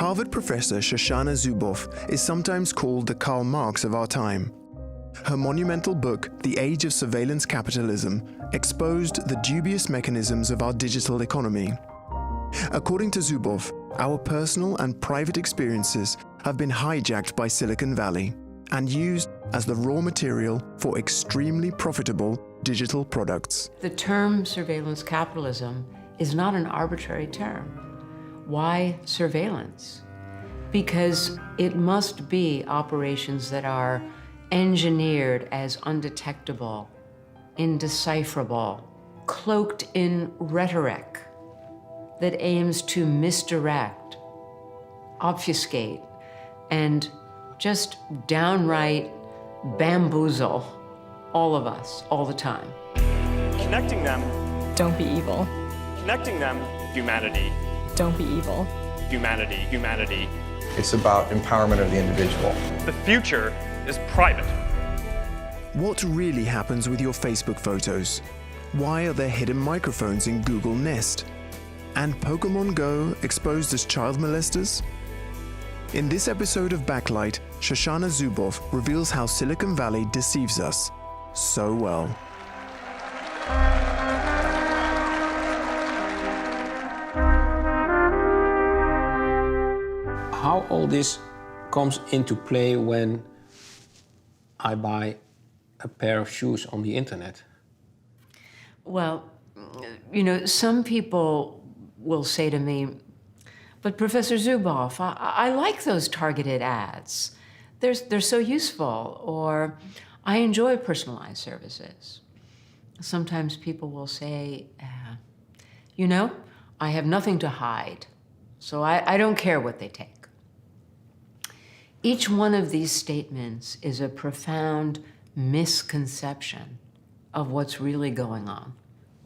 Harvard professor Shoshana Zuboff is sometimes called the Karl Marx of our time. Her monumental book, The Age of Surveillance Capitalism, exposed the dubious mechanisms of our digital economy. According to Zuboff, our personal and private experiences have been hijacked by Silicon Valley and used as the raw material for extremely profitable digital products. The term surveillance capitalism is not an arbitrary term. Why surveillance? Because it must be operations that are engineered as undetectable, indecipherable, cloaked in rhetoric that aims to misdirect, obfuscate, and just downright bamboozle all of us, all the time. Connecting them. Don't be evil. Connecting them. Humanity. Don't be evil. Humanity. Humanity. It's about empowerment of the individual. The future is private. What really happens with your Facebook photos? Why are there hidden microphones in Google Nest? And Pokemon Go exposed as child molesters? In this episode of Backlight, Shoshana Zuboff reveals how Silicon Valley deceives us so well. How all this comes into play when I buy a pair of shoes on the internet? Well, you know, some people will say to me, but Professor Zuboff, I like those targeted ads. They're so useful, or I enjoy personalized services. Sometimes people will say, you know, I have nothing to hide, so I don't care what they take. Each one of these statements is a profound misconception of what's really going on.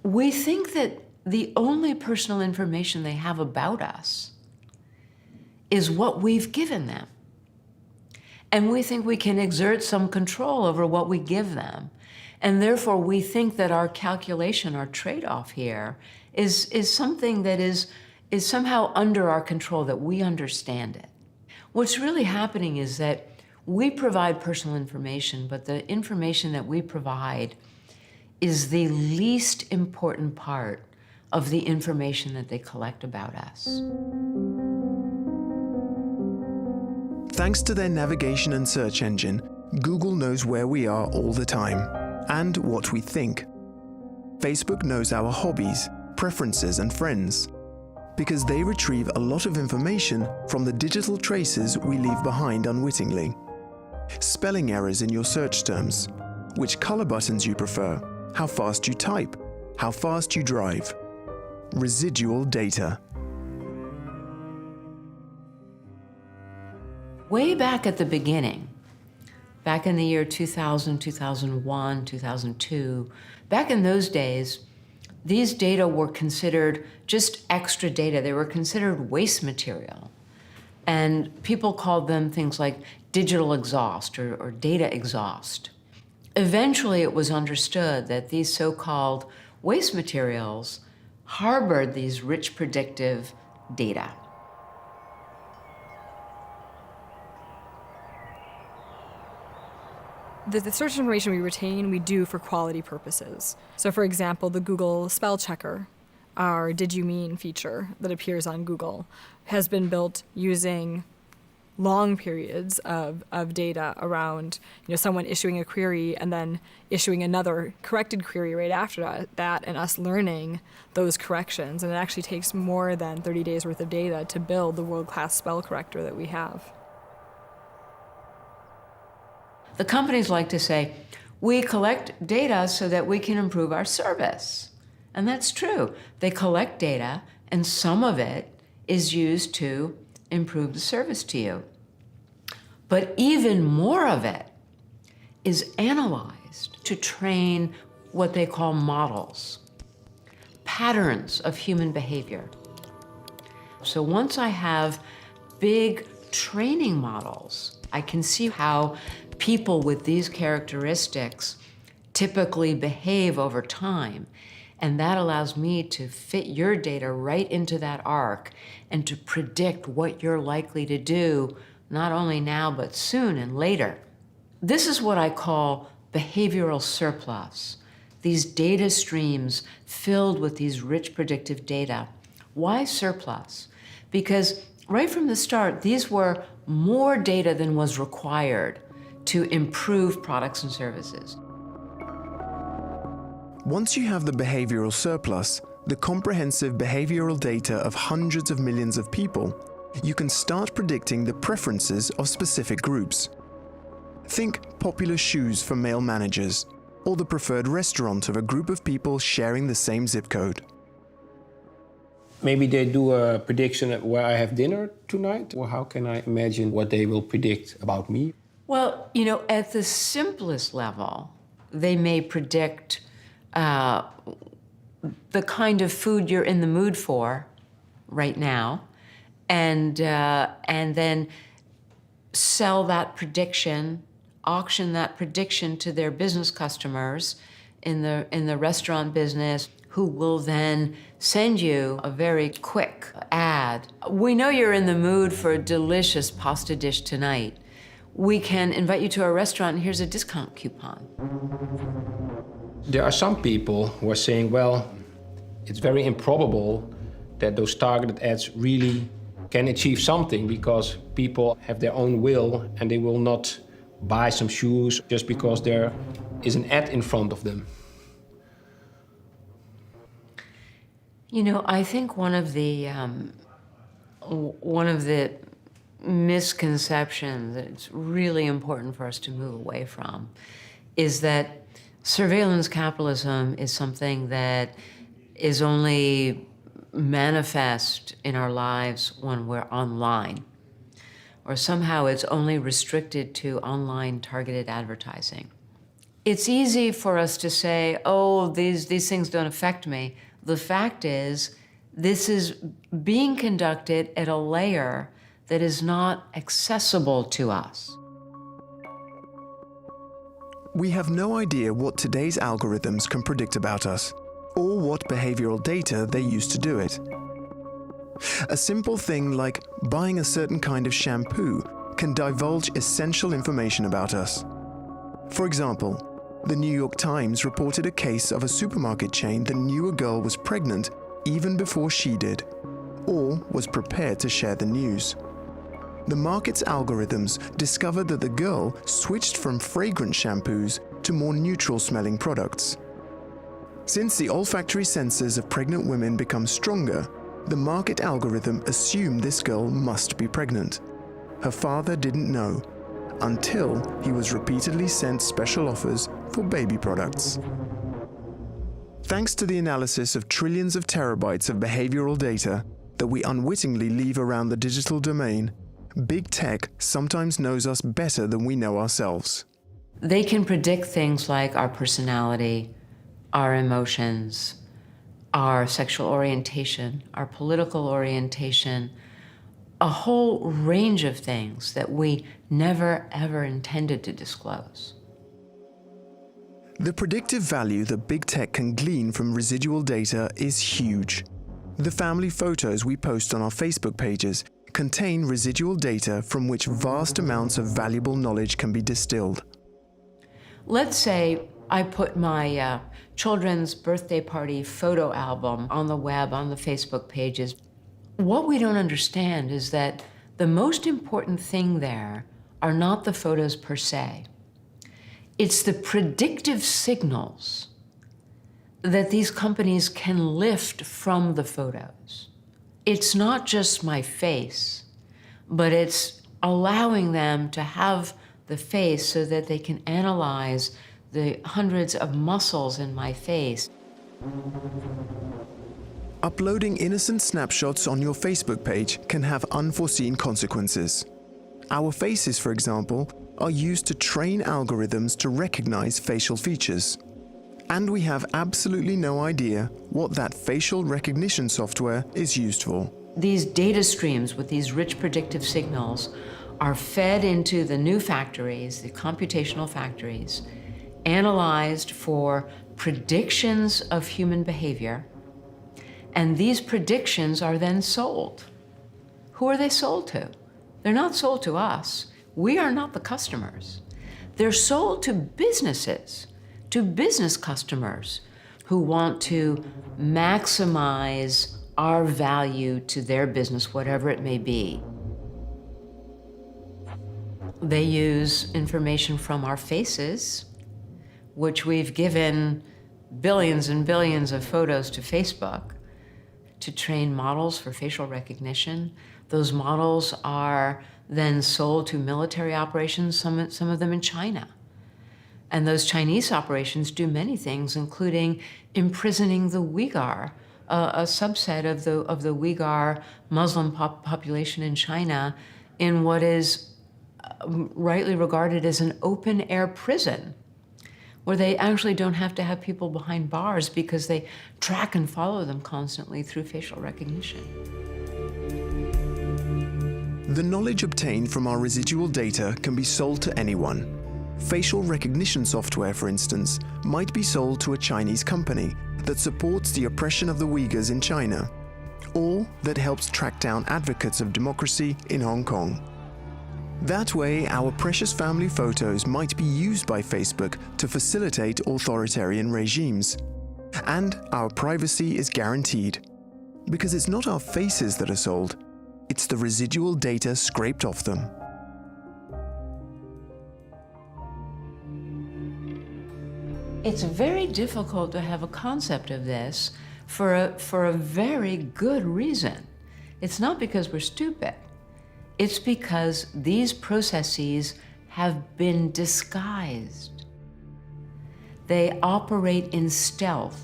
We think that the only personal information they have about us is what we've given them. And we think we can exert some control over what we give them. And therefore, we think that our calculation, our trade-off here, is something that is somehow under our control, that we understand it. What's really happening is that we provide personal information, but the information that we provide is the least important part of the information that they collect about us. Thanks to their navigation and search engine, Google knows where we are all the time and what we think. Facebook knows our hobbies, preferences, and friends, because they retrieve a lot of information from the digital traces we leave behind unwittingly. Spelling errors in your search terms, which color buttons you prefer, how fast you type, how fast you drive. Residual data. Way back at the beginning, back in the year 2000, 2001, 2002, back in those days, these data were considered just extra data. They were considered waste material. And people called them things like digital exhaust or data exhaust. Eventually, it was understood that these so-called waste materials harbored these rich predictive data. The search information we retain, we do for quality purposes. So for example, the Google spell checker, our Did You Mean feature that appears on Google, has been built using long periods of data around, you know, someone issuing a query and then issuing another corrected query right after that, and us learning those corrections. And it actually takes more than 30 days worth of data to build the world-class spell corrector that we have. The companies like to say, we collect data so that we can improve our service. And that's true. They collect data, and some of it is used to improve the service to you. But even more of it is analyzed to train what they call models, patterns of human behavior. So once I have big training models, I can see how people with these characteristics typically behave over time. And that allows me to fit your data right into that arc and to predict what you're likely to do, not only now, but soon and later. This is what I call behavioral surplus. These data streams filled with these rich predictive data. Why surplus? Because right from the start, these were more data than was required to improve products and services. Once you have the behavioral surplus, the comprehensive behavioral data of hundreds of millions of people, you can start predicting the preferences of specific groups. Think popular shoes for male managers, or the preferred restaurant of a group of people sharing the same zip code. Maybe they do a prediction of where I have dinner tonight, or how can I imagine what they will predict about me? Well, you know, at the simplest level, they may predict the kind of food you're in the mood for right now, and then sell that prediction, auction that prediction to their business customers in the restaurant business, who will then send you a very quick ad. We know you're in the mood for a delicious pasta dish tonight. We can invite you to our restaurant, and here's a discount coupon. There are some people who are saying, well, it's very improbable that those targeted ads really can achieve something, because people have their own will and they will not buy some shoes just because there is an ad in front of them. You know, I think one of the misconceptions that it's really important for us to move away from is that surveillance capitalism is something that is only manifest in our lives when we're online, or somehow it's only restricted to online targeted advertising. It's easy for us to say, oh, these things don't affect me. The fact is, this is being conducted at a layer that is not accessible to us. We have no idea what today's algorithms can predict about us, or what behavioral data they use to do it. A simple thing like buying a certain kind of shampoo can divulge essential information about us. For example, the New York Times reported a case of a supermarket chain that knew a girl was pregnant even before she did, or was prepared to share the news. The market's algorithms discovered that the girl switched from fragrant shampoos to more neutral-smelling products. Since the olfactory sensors of pregnant women become stronger, the market algorithm assumed this girl must be pregnant. Her father didn't know, until he was repeatedly sent special offers for baby products. Thanks to the analysis of trillions of terabytes of behavioral data that we unwittingly leave around the digital domain, big tech sometimes knows us better than we know ourselves. They can predict things like our personality, our emotions, our sexual orientation, our political orientation, a whole range of things that we never, ever intended to disclose. The predictive value that big tech can glean from residual data is huge. The family photos we post on our Facebook pages contain residual data from which vast amounts of valuable knowledge can be distilled. Let's say I put my children's birthday party photo album on the web, on the Facebook pages. What we don't understand is that the most important thing there are not the photos per se. It's the predictive signals that these companies can lift from the photos. It's not just my face, but it's allowing them to have the face so that they can analyze the hundreds of muscles in my face. Uploading innocent snapshots on your Facebook page can have unforeseen consequences. Our faces, for example, are used to train algorithms to recognize facial features. And we have absolutely no idea what that facial recognition software is used for. These data streams with these rich predictive signals are fed into the new factories, the computational factories, analyzed for predictions of human behavior, and these predictions are then sold. Who are they sold to? They're not sold to us. We are not the customers. They're sold to businesses, to business customers who want to maximize our value to their business, whatever it may be. They use information from our faces, which we've given billions and billions of photos to Facebook to train models for facial recognition. Those models are then sold to military operations, some of them in China. And those Chinese operations do many things, including imprisoning the Uyghur, a subset of the Uyghur Muslim population in China, in what is rightly regarded as an open-air prison, where they actually don't have to have people behind bars because they track and follow them constantly through facial recognition. The knowledge obtained from our residual data can be sold to anyone. Facial recognition software, for instance, might be sold to a Chinese company that supports the oppression of the Uyghurs in China, or that helps track down advocates of democracy in Hong Kong. That way, our precious family photos might be used by Facebook to facilitate authoritarian regimes. And our privacy is guaranteed. Because it's not our faces that are sold, it's the residual data scraped off them. It's very difficult to have a concept of this for a very good reason. It's not because we're stupid. It's because these processes have been disguised. They operate in stealth.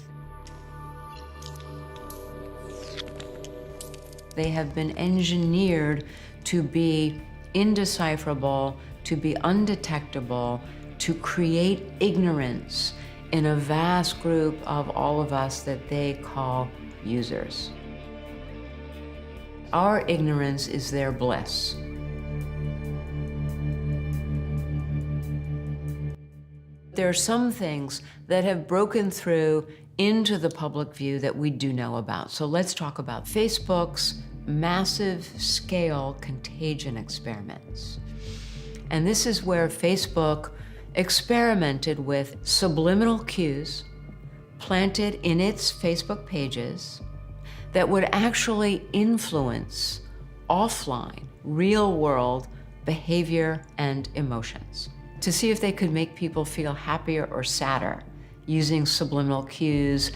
They have been engineered to be indecipherable, to be undetectable, to create ignorance in a vast group of all of us that they call users. Our ignorance is their bliss. There are some things that have broken through into the public view that we do know about. So let's talk about Facebook's massive scale contagion experiments. And this is where Facebook experimented with subliminal cues planted in its Facebook pages that would actually influence offline, real-world behavior and emotions, to see if they could make people feel happier or sadder using subliminal cues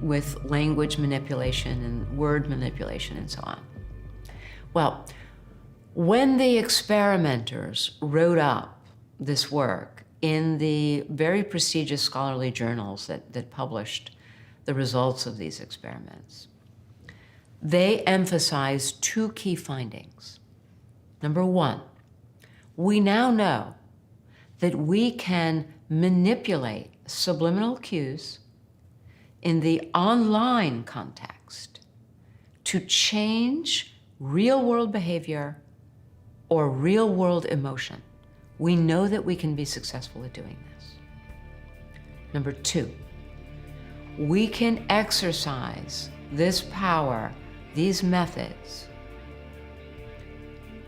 with language manipulation and word manipulation and so on. Well, when the experimenters wrote up this work in the very prestigious scholarly journals that published the results of these experiments, they emphasized two key findings. Number one, we now know that we can manipulate subliminal cues in the online context to change real-world behavior or real-world emotion. We know that we can be successful at doing this. Number two, we can exercise this power, these methods,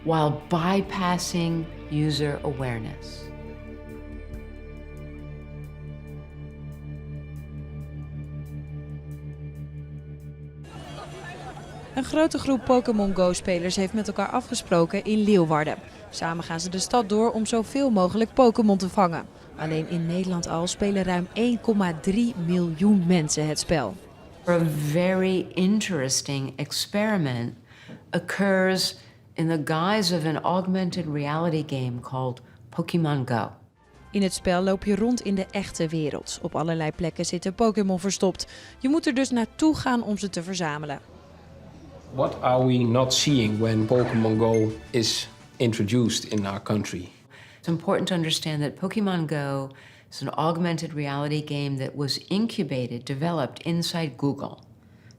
while bypassing user awareness. Een grote groep Pokémon Go-spelers heeft met elkaar afgesproken in Leeuwarden. Samen gaan ze de stad door om zoveel mogelijk Pokémon te vangen. Alleen in Nederland al spelen ruim 1,3 miljoen mensen het spel. A very interesting experiment occurs in the guise of an augmented reality game called Pokémon Go. In het spel loop je rond in de echte wereld. Op allerlei plekken zitten Pokémon verstopt. Je moet er dus naartoe gaan om ze te verzamelen. What are we not seeing when Pokemon Go is introduced in our country? It's important to understand that Pokemon Go is an augmented reality game that was incubated, developed inside Google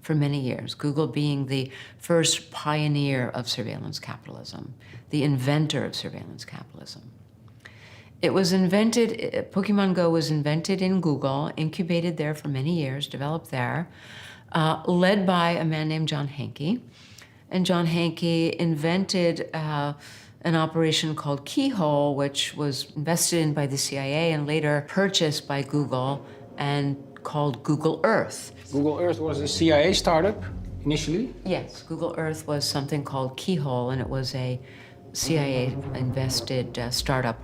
for many years. Google being the first pioneer of surveillance capitalism, the inventor of surveillance capitalism. It was invented, Pokemon Go was invented in Google, incubated there for many years, developed there, led by a man named John Hanke. And John Hanke invented an operation called Keyhole, which was invested in by the CIA and later purchased by Google and called Google Earth. Google Earth was a CIA startup initially? Yes, Google Earth was something called Keyhole, and it was a CIA-invested startup.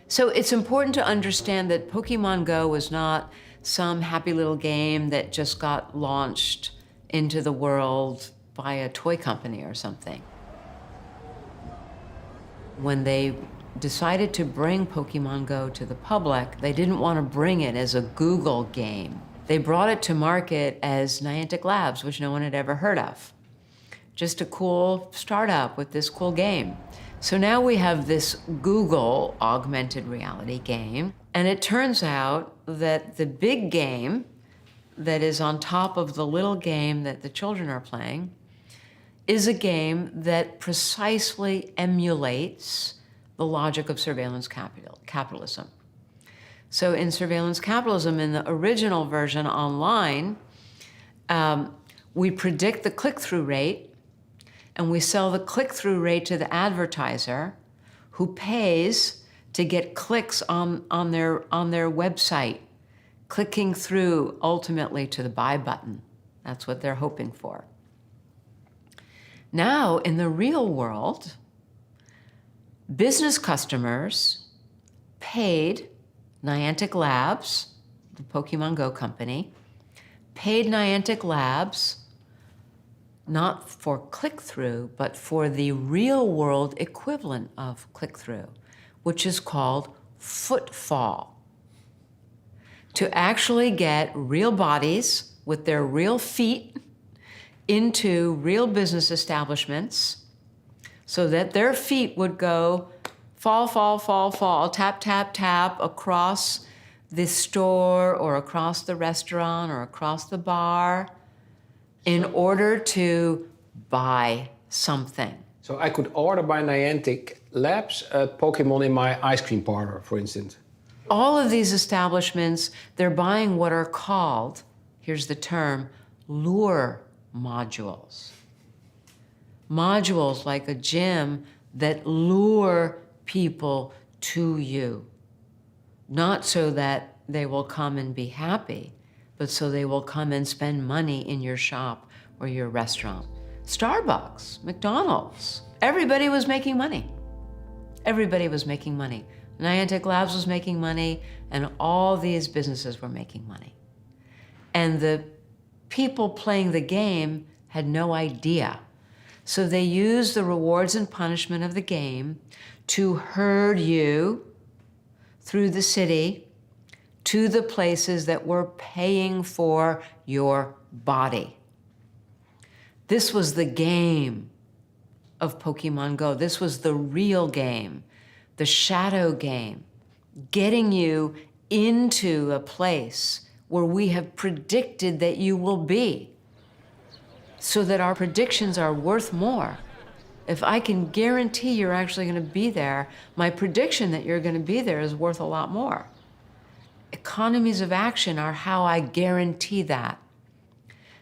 So it's important to understand that Pokemon Go was not some happy little game that just got launched into the world by a toy company or something. When they decided to bring Pokemon Go to the public, they didn't want to bring it as a Google game. They brought it to market as Niantic Labs, which no one had ever heard of. Just a cool startup with this cool game. So now we have this Google augmented reality game, and it turns out that the big game that is on top of the little game that the children are playing is a game that precisely emulates the logic of surveillance capitalism. So in surveillance capitalism, in the original version online, we predict the click-through rate, and we sell the click-through rate to the advertiser, who pays to get clicks on their website, clicking through ultimately to the buy button. That's what they're hoping for. Now, in the real world, business customers paid Niantic Labs, the Pokemon Go company, paid Niantic Labs not for click-through, but for the real-world equivalent of click-through, which is called footfall. To actually get real bodies with their real feet into real business establishments so that their feet would go fall, fall, fall, fall, tap, tap, tap across the store or across the restaurant or across the bar in order to buy something. So I could order by Niantic Labs a Pokemon in my ice cream parlor, for instance. All of these establishments, they're buying what are called, here's the term, lure modules. Modules like a gym that lure people to you. Not so that they will come and be happy, but so they will come and spend money in your shop or your restaurant. Starbucks, McDonald's, everybody was making money. Everybody was making money. Niantic Labs was making money, and all these businesses were making money. And the people playing the game had no idea. So they used the rewards and punishment of the game to herd you through the city to the places that were paying for your body. This was the game of Pokemon Go. This was the real game, the shadow game, getting you into a place where we have predicted that you will be, so that our predictions are worth more. If I can guarantee you're actually going to be there, my prediction that you're going to be there is worth a lot more. Economies of action are how I guarantee that.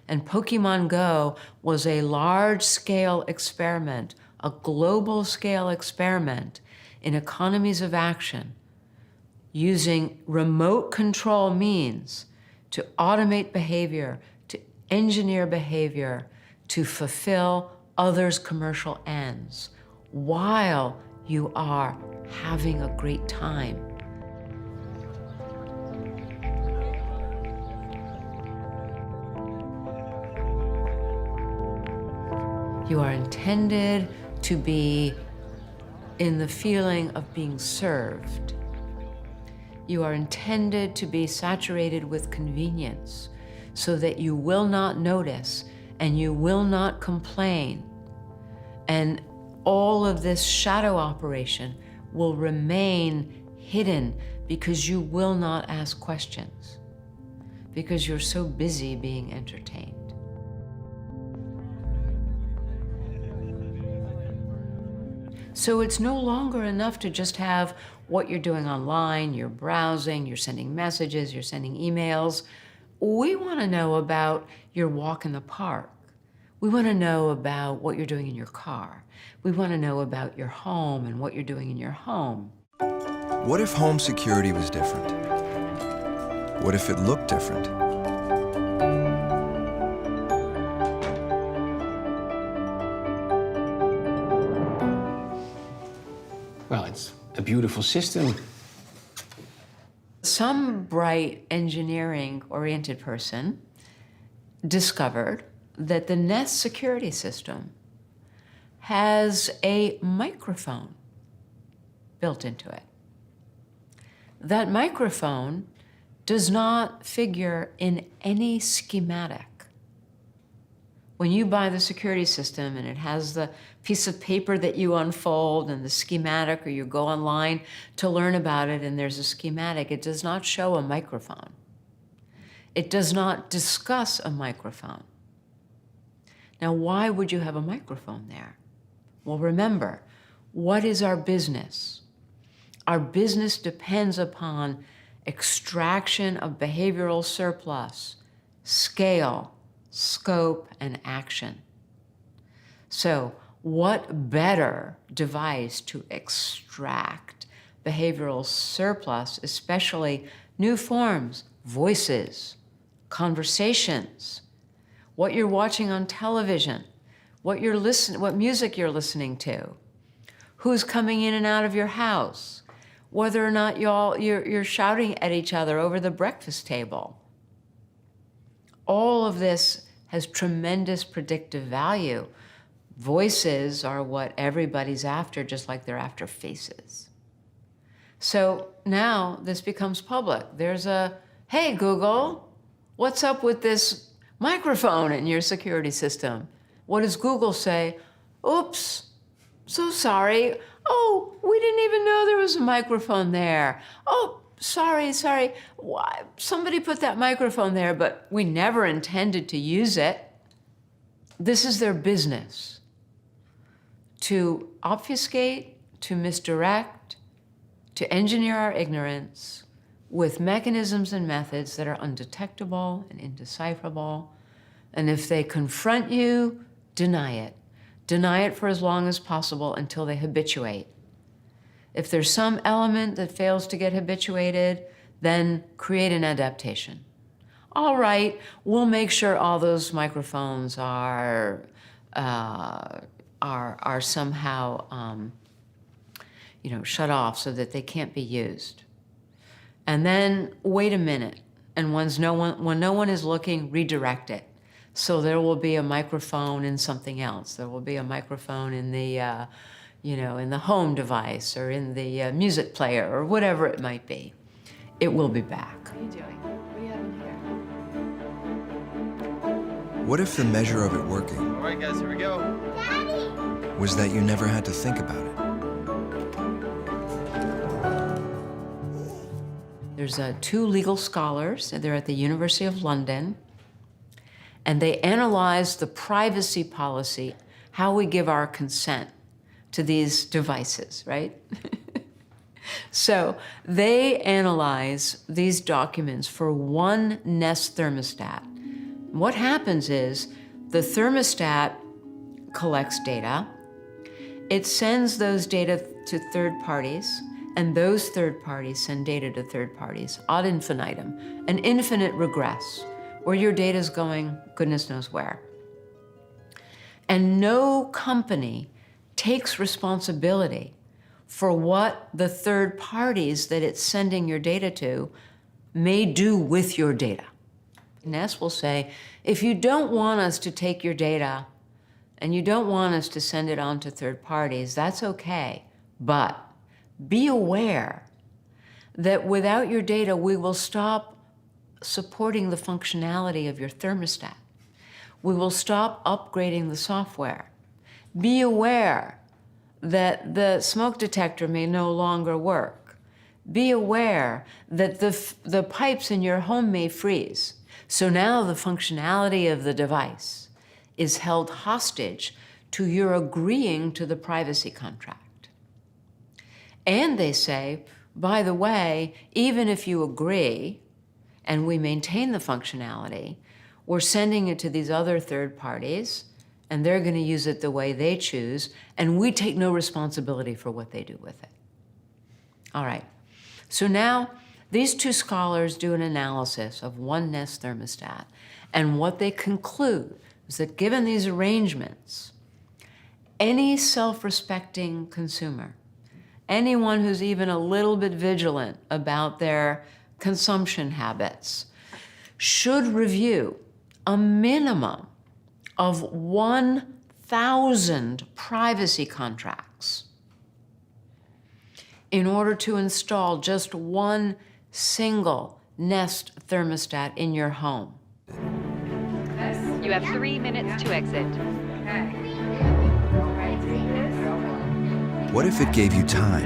And Pokemon Go was a large-scale experiment, a global-scale experiment in economies of action, using remote control means to automate behavior, to engineer behavior, to fulfill others' commercial ends, while you are having a great time. You are intended to be in the feeling of being served. You are intended to be saturated with convenience so that you will not notice and you will not complain. And all of this shadow operation will remain hidden because you will not ask questions, because you're so busy being entertained. So it's no longer enough to just have what you're doing online, you're browsing, you're sending messages, you're sending emails. We want to know about your walk in the park. We want to know about what you're doing in your car. We want to know about your home and what you're doing in your home. What if home security was different? What if it looked different? Well, it's a beautiful system. Some bright engineering-oriented person discovered that the Nest security system has a microphone built into it. That microphone does not figure in any schematic. When you buy the security system and it has the piece of paper that you unfold and the schematic, or you go online to learn about it and there's a schematic, it does not show a microphone. It does not discuss a microphone. Now, why would you have a microphone there? Well, remember, what is our business? Our business depends upon extraction of behavioral surplus, scale, scope, and action. So, what better device to extract behavioral surplus, especially new forms, voices, conversations, what you're watching on television, what music you're listening to, who's coming in and out of your house, whether or not you're shouting at each other over the breakfast table. All of this has tremendous predictive value. Voices are what everybody's after, just like they're after faces. So now this becomes public. There's a, hey, Google, what's up with this microphone in your security system? What does Google say? Oops, so sorry. Oh, we didn't even know there was a microphone there. Oh, sorry. Why? Somebody put that microphone there, but we never intended to use it. This is their business. To obfuscate, to misdirect, to engineer our ignorance with mechanisms and methods that are undetectable and indecipherable. And if they confront you, deny it. Deny it for as long as possible until they habituate. If there's some element that fails to get habituated, then create an adaptation. All right, we'll make sure all those microphones are somehow shut off so that they can't be used. And then wait a minute, and when no one is looking, redirect it. So there will be a microphone in something else. There will be a microphone in the, in the home device or in the music player or whatever it might be. It will be back. What are you doing? What do you have in here? What if the measure of it working All right, guys, here we go. Daddy! Was that you never had to think about it? There's two legal scholars, and they're at the University of London, and they analyze the privacy policy, how we give our consent to these devices, right? So they analyze these documents for one Nest thermostat. What happens is the thermostat collects data, it sends those data to third parties, and those third parties send data to third parties ad infinitum, an infinite regress, where your data is going goodness knows where. And no company takes responsibility for what the third parties that it's sending your data to may do with your data. Nest will say, if you don't want us to take your data and you don't want us to send it on to third parties, that's okay, but be aware that without your data, we will stop supporting the functionality of your thermostat. We will stop upgrading the software. Be aware that the smoke detector may no longer work. Be aware that the pipes in your home may freeze. So now the functionality of the device is held hostage to your agreeing to the privacy contract. And they say, by the way, even if you agree and we maintain the functionality, we're sending it to these other third parties, and they're going to use it the way they choose, and we take no responsibility for what they do with it. All right. So now, these two scholars do an analysis of one Nest thermostat, and what they conclude is that given these arrangements, any self-respecting consumer, anyone who's even a little bit vigilant about their consumption habits, should review a minimum of 1,000 privacy contracts in order to install just one single Nest thermostat in your home. You have 3 minutes to exit. What if it gave you time?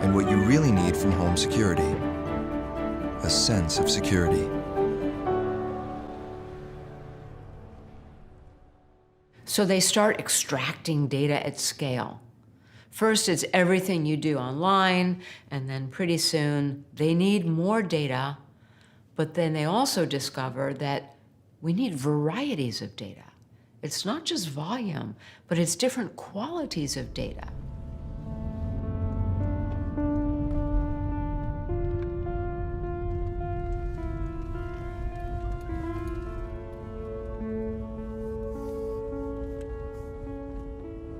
And what you really need from home security? A sense of security. So they start extracting data at scale. First, it's everything you do online, and then pretty soon they need more data, but then they also discover that we need varieties of data. It's not just volume, but it's different qualities of data.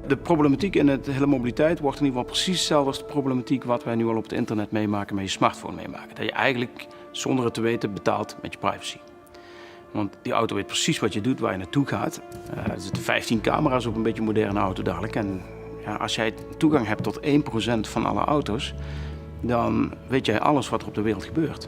De problematiek in het hele mobiliteit wordt in ieder geval precies hetzelfde als de problematiek wat wij nu al op het internet meemaken, met je smartphone meemaken. Dat je eigenlijk zonder het te weten betaalt met je privacy. Want die auto weet precies wat je doet, waar je naartoe gaat. Er zitten 15 camera's op een beetje moderne auto dadelijk. En ja, als jij toegang hebt tot 1% van alle auto's, dan weet jij alles wat er op de wereld gebeurt.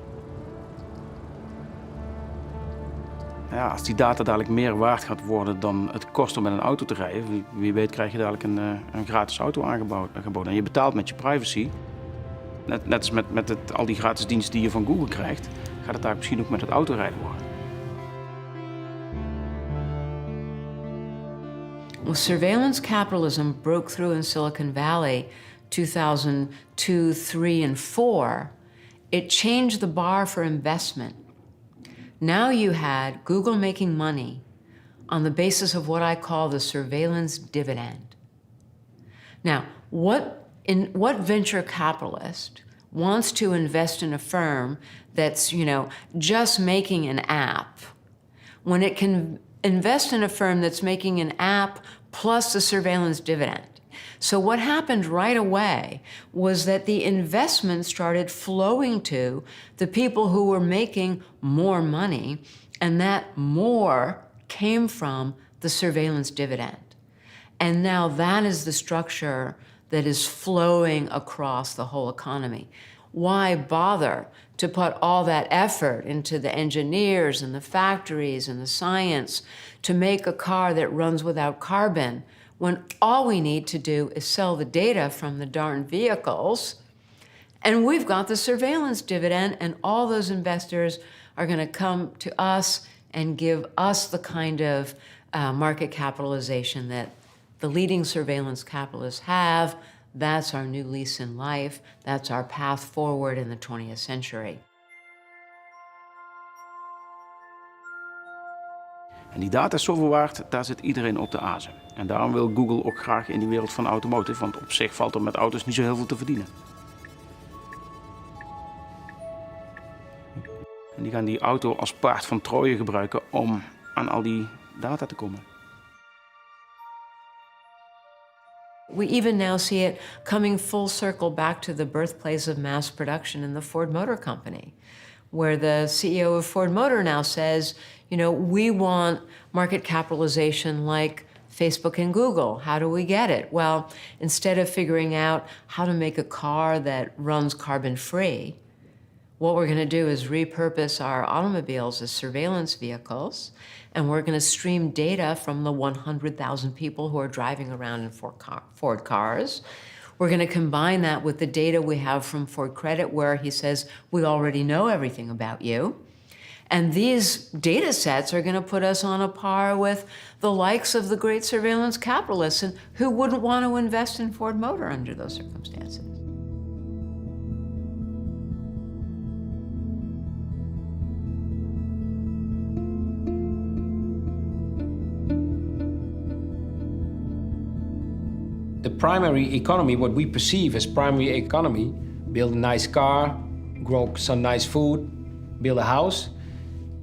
Ja, als die data dadelijk meer waard gaat worden dan het kost om met een auto te rijden, wie weet krijg je dadelijk een gratis auto aangeboden. En je betaalt met je privacy. Net als met al die gratis diensten die je van Google krijgt, gaat het daar misschien ook met het autorijden worden. Well, surveillance capitalism broke through in Silicon Valley 2002, 3, and 4. It changed the bar for investment. Now you had Google making money on the basis of what I call the surveillance dividend. Now, what venture capitalist wants to invest in a firm that's, just making an app when it can invest in a firm that's making an app plus the surveillance dividend? So what happened right away was that the investment started flowing to the people who were making more money, and that more came from the surveillance dividend. And now that is the structure that is flowing across the whole economy. Why bother to put all that effort into the engineers and the factories and the science to make a car that runs without carbon, when all we need to do is sell the data from the darn vehicles, and we've got the surveillance dividend, and all those investors are going to come to us and give us the kind of market capitalization that the leading surveillance capitalists have. That's our new lease in life. That's our path forward in the 20th century. En die data is zoveel waard, daar zit iedereen op de azen. En daarom wil Google ook graag in die wereld van automotive, want op zich valt er met auto's niet zo heel veel te verdienen. En die gaan die auto als paard van Troje gebruiken om aan al die data te komen. We even now see it coming full circle back to the birthplace of mass production in the Ford Motor Company, where the CEO of Ford Motor now says, we want market capitalization like Facebook and Google. How do we get it? Well, instead of figuring out how to make a car that runs carbon-free, what we're going to do is repurpose our automobiles as surveillance vehicles, and we're going to stream data from the 100,000 people who are driving around in Ford cars. We're going to combine that with the data we have from Ford Credit, where he says, we already know everything about you. And these data sets are going to put us on a par with the likes of the great surveillance capitalists, and who wouldn't want to invest in Ford Motor under those circumstances? The primary economy, what we perceive as primary economy, build a nice car, grow some nice food, build a house,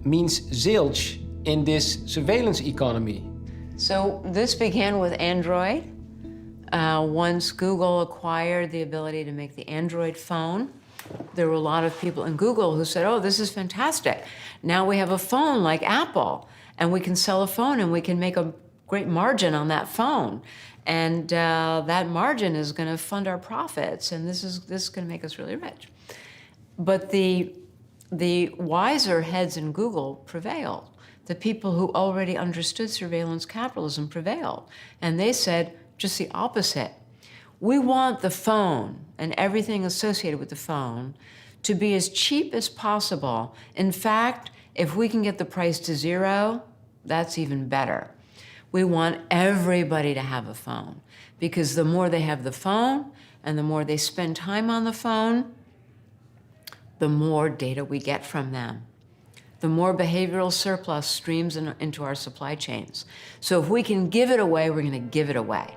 means zilch in this surveillance economy. So this began with Android. Once Google acquired the ability to make the Android phone, there were a lot of people in Google who said, oh, this is fantastic. Now we have a phone like Apple, and we can sell a phone and we can make a great margin on that phone. And that margin is going to fund our profits, and this is going to make us really rich. But the wiser heads in Google prevailed. The people who already understood surveillance capitalism prevailed. And they said just the opposite. We want the phone and everything associated with the phone to be as cheap as possible. In fact, if we can get the price to zero, that's even better. We want everybody to have a phone, because the more they have the phone and the more they spend time on the phone, the more data we get from them. The more behavioral surplus streams into our supply chains. So if we can give it away, we're going to give it away.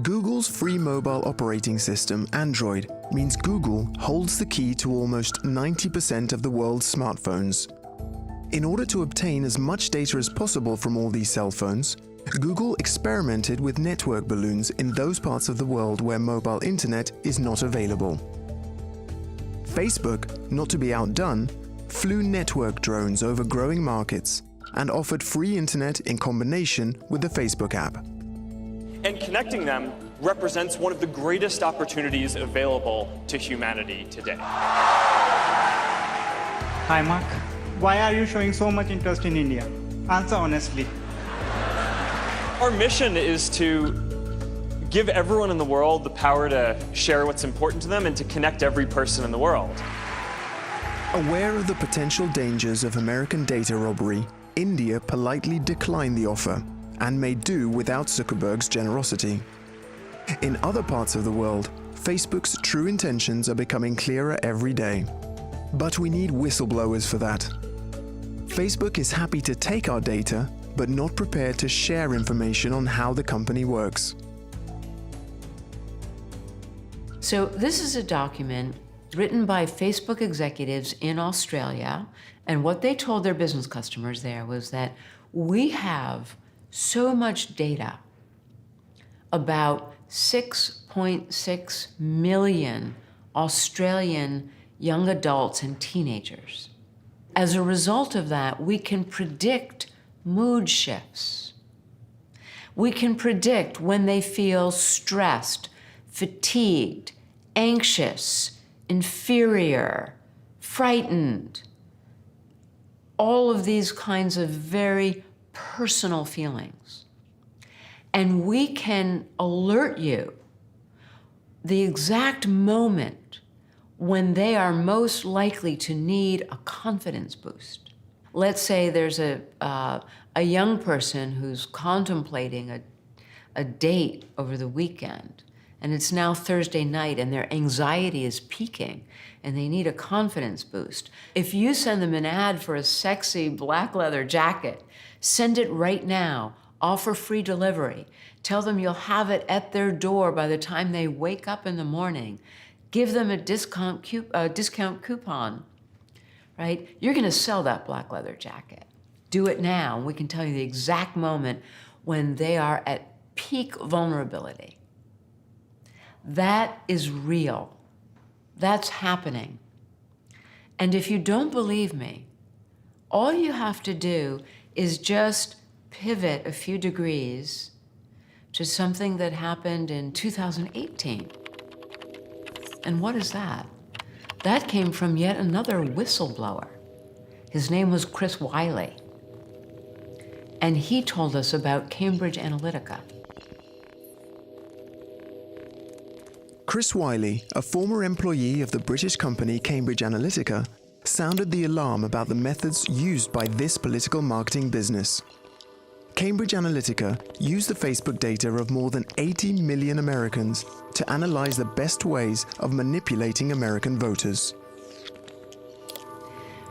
Google's free mobile operating system, Android, means Google holds the key to almost 90% of the world's smartphones. In order to obtain as much data as possible from all these cell phones, Google experimented with network balloons in those parts of the world where mobile internet is not available. Facebook, not to be outdone, flew network drones over growing markets and offered free internet in combination with the Facebook app. And connecting them represents one of the greatest opportunities available to humanity today. Hi, Mark. Why are you showing so much interest in India? Answer honestly. Our mission is to give everyone in the world the power to share what's important to them and to connect every person in the world. Aware of the potential dangers of American data robbery, India politely declined the offer and made do without Zuckerberg's generosity. In other parts of the world, Facebook's true intentions are becoming clearer every day. But we need whistleblowers for that. Facebook is happy to take our data, but not prepared to share information on how the company works. So this is a document written by Facebook executives in Australia, and what they told their business customers there was that we have so much data about 6.6 million Australian young adults and teenagers. As a result of that, we can predict mood shifts. We can predict when they feel stressed, fatigued, anxious, inferior, frightened. All of these kinds of very personal feelings. And we can alert you the exact moment when they are most likely to need a confidence boost. Let's say there's a young person who's contemplating a date over the weekend, and it's now Thursday night, and their anxiety is peaking, and they need a confidence boost. If you send them an ad for a sexy black leather jacket, send it right now, offer free delivery, tell them you'll have it at their door by the time they wake up in the morning, give them a discount coupon, right? You're gonna sell that black leather jacket. Do it now, and we can tell you the exact moment when they are at peak vulnerability. That is real. That's happening. And if you don't believe me, all you have to do is just pivot a few degrees to something that happened in 2018. And what is that? That came from yet another whistleblower. His name was Chris Wiley. And he told us about Cambridge Analytica. Chris Wiley, a former employee of the British company Cambridge Analytica, sounded the alarm about the methods used by this political marketing business. Cambridge Analytica used the Facebook data of more than 80 million Americans to analyze the best ways of manipulating American voters.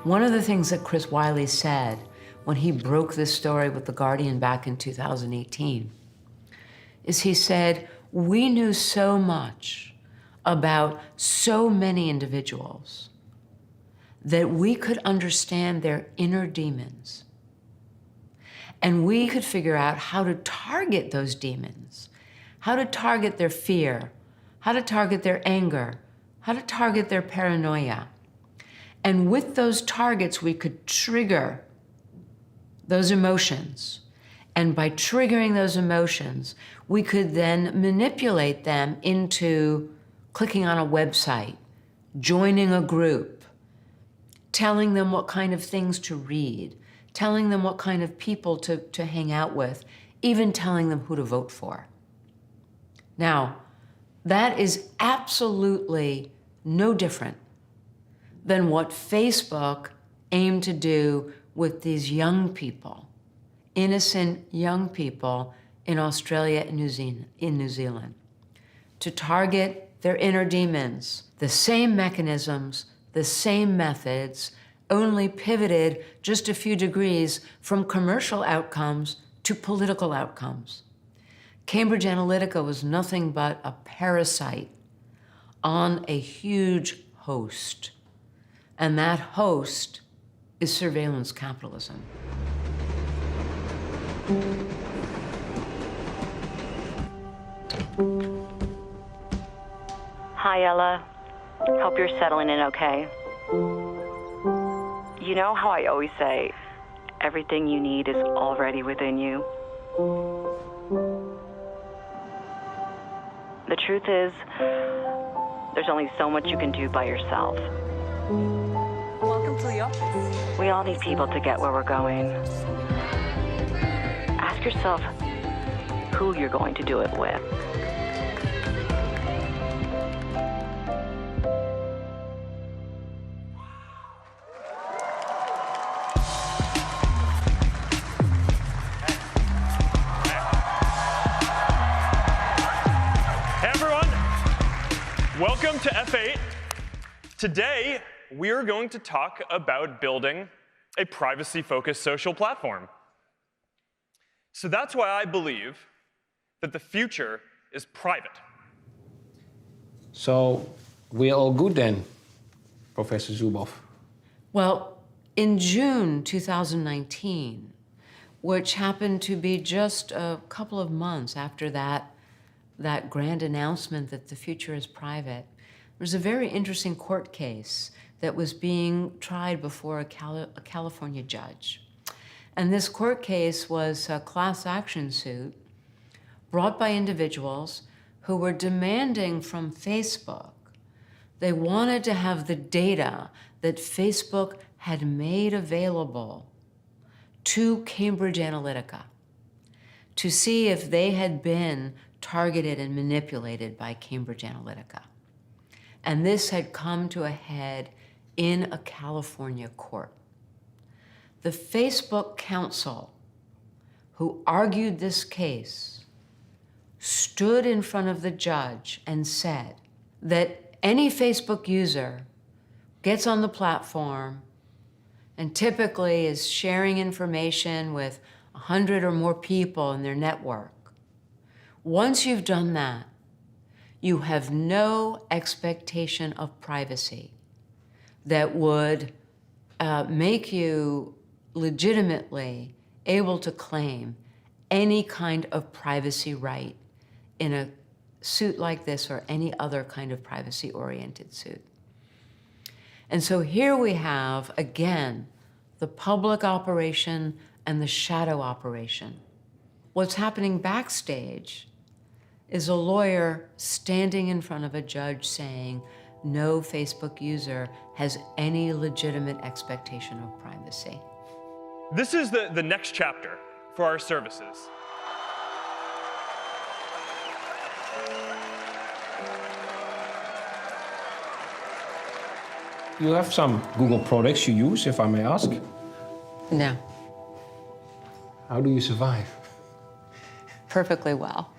One of the things that Chris Wiley said when he broke this story with The Guardian back in 2018 is he said, we knew so much about so many individuals that we could understand their inner demons. And we could figure out how to target those demons, how to target their fear, how to target their anger, how to target their paranoia. And with those targets, we could trigger those emotions. And by triggering those emotions, we could then manipulate them into clicking on a website, joining a group, telling them what kind of things to read, telling them what kind of people to hang out with, even telling them who to vote for. Now, that is absolutely no different than what Facebook aimed to do with these young people, innocent young people in Australia and New Zealand, to target their inner demons. The same mechanisms, the same methods, only pivoted just a few degrees from commercial outcomes to political outcomes. Cambridge Analytica was nothing but a parasite on a huge host, and that host is surveillance capitalism. Hi, Ella. Hope you're settling in okay. You know how I always say, everything you need is already within you? The truth is, there's only so much you can do by yourself. Welcome to the office. We all need people to get where we're going. Ask yourself who you're going to do it with. Welcome to F8. Today, we're going to talk about building a privacy-focused social platform. So that's why I believe that the future is private. So we're all good then, Professor Zuboff? Well, in June 2019, which happened to be just a couple of months after that grand announcement that the future is private, there was a very interesting court case that was being tried before a California judge. And this court case was a class action suit brought by individuals who were demanding from Facebook. They wanted to have the data that Facebook had made available to Cambridge Analytica to see if they had been targeted and manipulated by Cambridge Analytica. And this had come to a head in a California court. The Facebook counsel who argued this case stood in front of the judge and said that any Facebook user gets on the platform and typically is sharing information with 100 or more people in their network. Once you've done that, you have no expectation of privacy that would make you legitimately able to claim any kind of privacy right in a suit like this or any other kind of privacy-oriented suit. And so here we have, again, the public operation and the shadow operation. What's happening backstage is a lawyer standing in front of a judge saying, no Facebook user has any legitimate expectation of privacy. This is the next chapter for our services. You have some Google products you use, if I may ask. No. How do you survive? Perfectly well.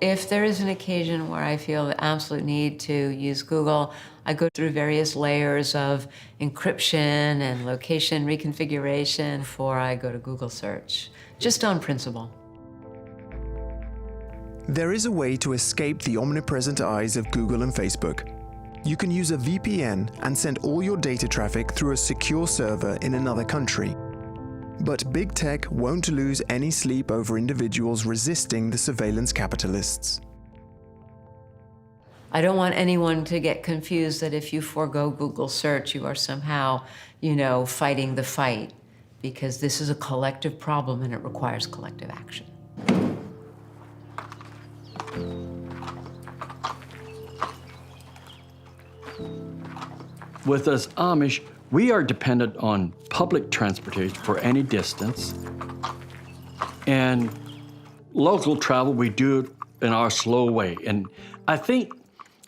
If there is an occasion where I feel the absolute need to use Google, I go through various layers of encryption and location reconfiguration before I go to Google search, just on principle. There is a way to escape the omnipresent eyes of Google and Facebook. You can use a VPN and send all your data traffic through a secure server in another country. But big tech won't lose any sleep over individuals resisting the surveillance capitalists. I don't want anyone to get confused that if you forego Google search, you are somehow, fighting the fight, because this is a collective problem and it requires collective action. With us Amish, we are dependent on public transportation for any distance. And local travel, we do it in our slow way. And I think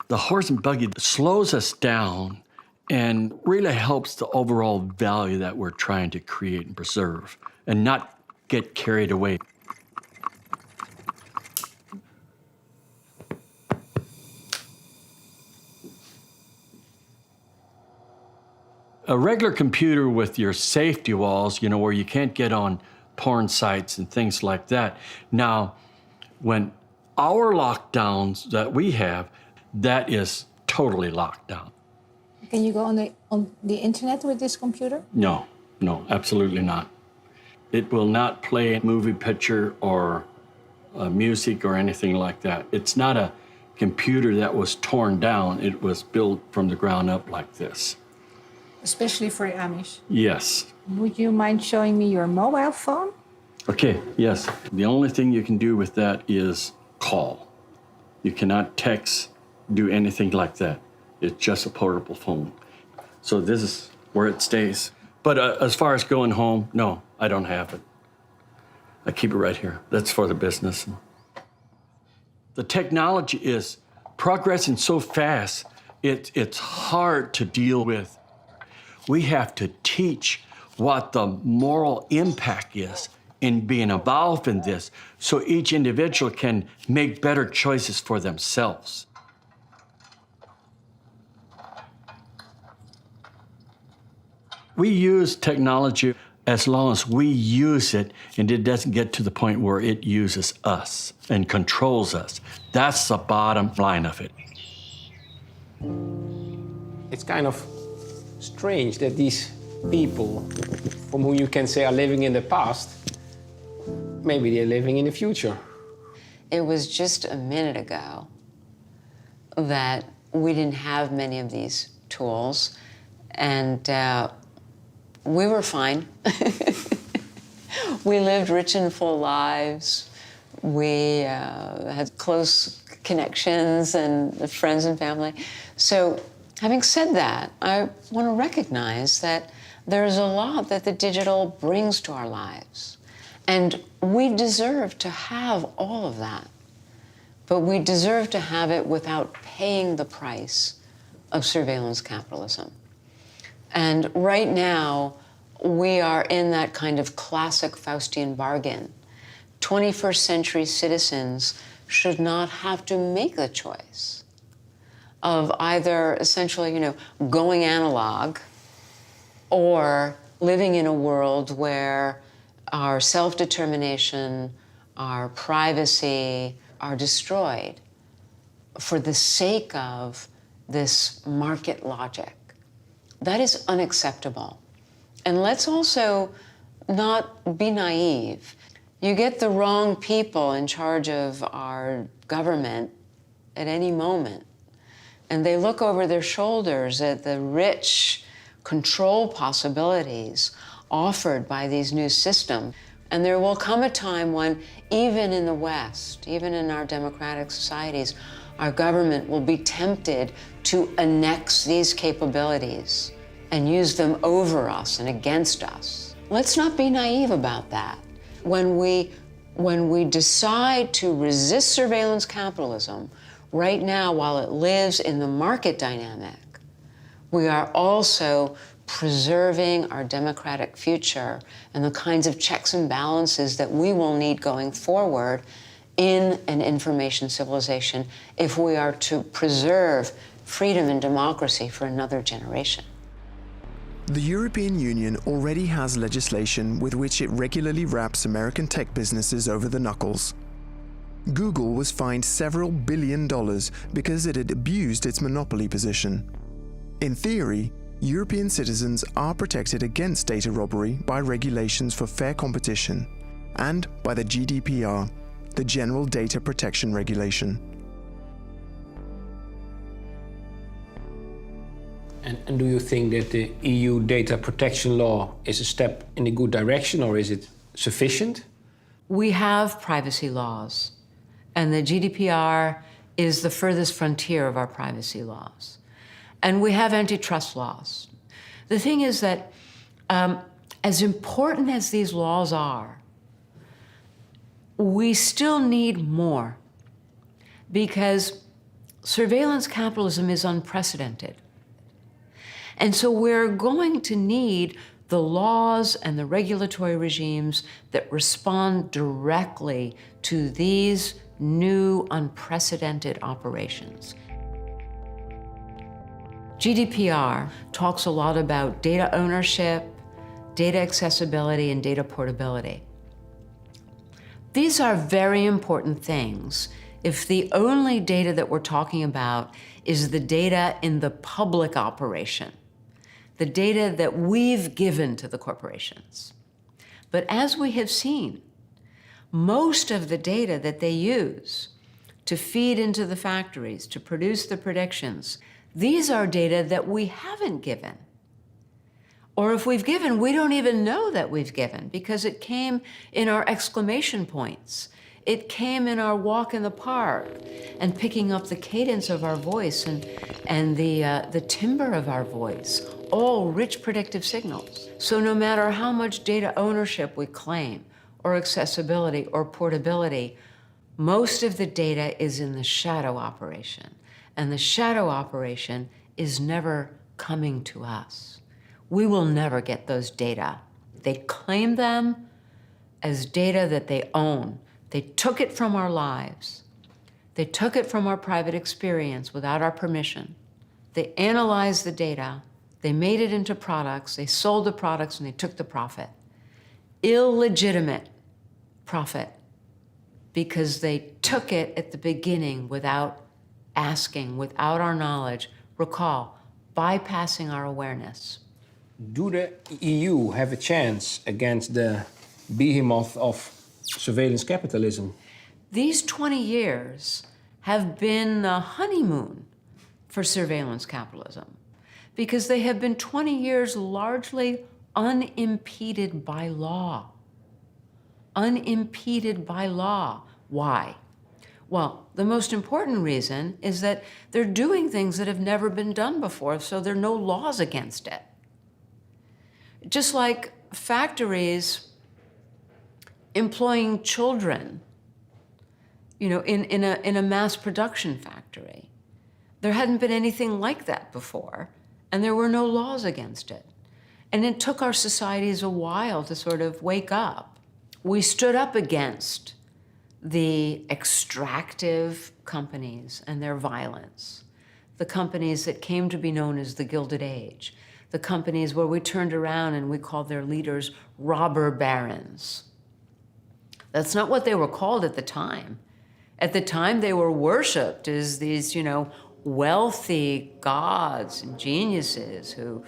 the horse and buggy slows us down and really helps the overall value that we're trying to create and preserve and not get carried away. A regular computer with your safety walls, where you can't get on porn sites and things like that. Now, when our lockdowns that we have, that is totally locked down. Can you go on the internet with this computer? No, absolutely not. It will not play a movie picture or music or anything like that. It's not a computer that was torn down. It was built from the ground up like this. Especially for Amish. Yes. Would you mind showing me your mobile phone? Okay, yes. The only thing you can do with that is call. You cannot text, do anything like that. It's just a portable phone. So this is where it stays. But as far as going home, no, I don't have it. I keep it right here. That's for the business. The technology is progressing so fast, it's hard to deal with. We have to teach what the moral impact is in being involved in this so each individual can make better choices for themselves. We use technology as long as we use it and it doesn't get to the point where it uses us and controls us. That's the bottom line of it. It's kind of strange that these people, from whom you can say are living in the past, maybe they're living in the future. It was just a minute ago that we didn't have many of these tools, and we were fine. We lived rich and full lives. We had close connections and friends and family. So, having said that, I want to recognize that there's a lot that the digital brings to our lives. And we deserve to have all of that. But we deserve to have it without paying the price of surveillance capitalism. And right now, we are in that kind of classic Faustian bargain. 21st century citizens should not have to make the choice of either essentially, going analog or living in a world where our self-determination, our privacy are destroyed for the sake of this market logic. That is unacceptable. And let's also not be naive. You get the wrong people in charge of our government at any moment, and they look over their shoulders at the rich control possibilities offered by these new systems. And there will come a time when, even in the West, even in our democratic societies, our government will be tempted to annex these capabilities and use them over us and against us. Let's not be naive about that. When we decide to resist surveillance capitalism, right now, while it lives in the market dynamic, We are also preserving our democratic future and the kinds of checks and balances that we will need going forward in an information civilization if we are to preserve freedom and democracy for another generation. The European Union already has legislation with which it regularly wraps American tech businesses over the knuckles. Google was fined several $1 billion because it had abused its monopoly position. In theory, European citizens are protected against data robbery by regulations for fair competition and by the GDPR, the General Data Protection Regulation. And do you think that the EU data protection law is a step in a good direction, or is it sufficient? We have privacy laws, and the GDPR is the furthest frontier of our privacy laws. And we have antitrust laws. The thing is that as important as these laws are, we still need more, because surveillance capitalism is unprecedented. And so we're going to need the laws and the regulatory regimes that respond directly to these new unprecedented operations. GDPR talks a lot about data ownership, data accessibility, and data portability. These are very important things if the only data that we're talking about is the data in the public operation, the data that we've given to the corporations. But as we have seen, most of the data that they use to feed into the factories, to produce the predictions, these are data that we haven't given. Or if we've given, we don't even know that we've given, because it came in our exclamation points. It came in our walk in the park and picking up the cadence of our voice and the timbre of our voice, all rich predictive signals. So no matter how much data ownership we claim, or accessibility or portability, most of the data is in the shadow operation. And the shadow operation is never coming to us. We will never get those data. They claim them as data that they own. They took it from our lives. They took it from our private experience without our permission. They analyzed the data. They made it into products. They sold the products and they took the profit. Illegitimate profit, because they took it at the beginning without asking, without our knowledge. Recall, bypassing our awareness. Do the EU have a chance against the behemoth of surveillance capitalism? These 20 years have been the honeymoon for surveillance capitalism, because they have been 20 years largely unimpeded by law. Unimpeded by law. Why? Well, the most important reason is that they're doing things that have never been done before, so there are no laws against it. Just like factories employing children, you know, in a mass production factory. There hadn't been anything like that before, and there were no laws against it. And it took our societies a while to sort of wake up. We stood up against the extractive companies and their violence, the companies that came to be known as the Gilded Age, the companies where we turned around and we called their leaders robber barons. That's not what they were called at the time. At the time, they were worshipped as these, you know, wealthy gods and geniuses who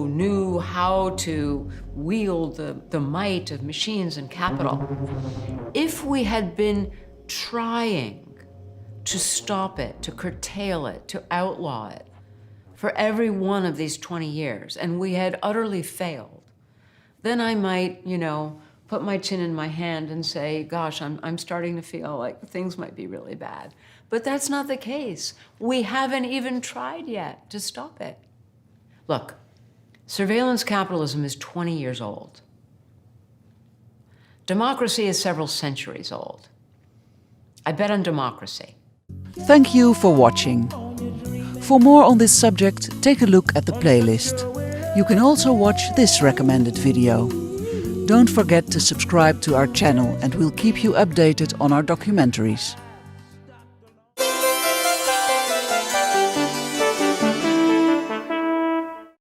knew how to wield the might of machines and capital. If we had been trying to stop it, to curtail it, to outlaw it for every one of these 20 years, and we had utterly failed, then I might, you know, put my chin in my hand and say, gosh, I'm starting to feel like things might be really bad. But that's not the case. We haven't even tried yet to stop it. Look, surveillance capitalism is 20 years old. Democracy is several centuries old. I bet on democracy. Thank you for watching. For more on this subject, take a look at the playlist. You can also watch this recommended video. Don't forget to subscribe to our channel and we'll keep you updated on our documentaries.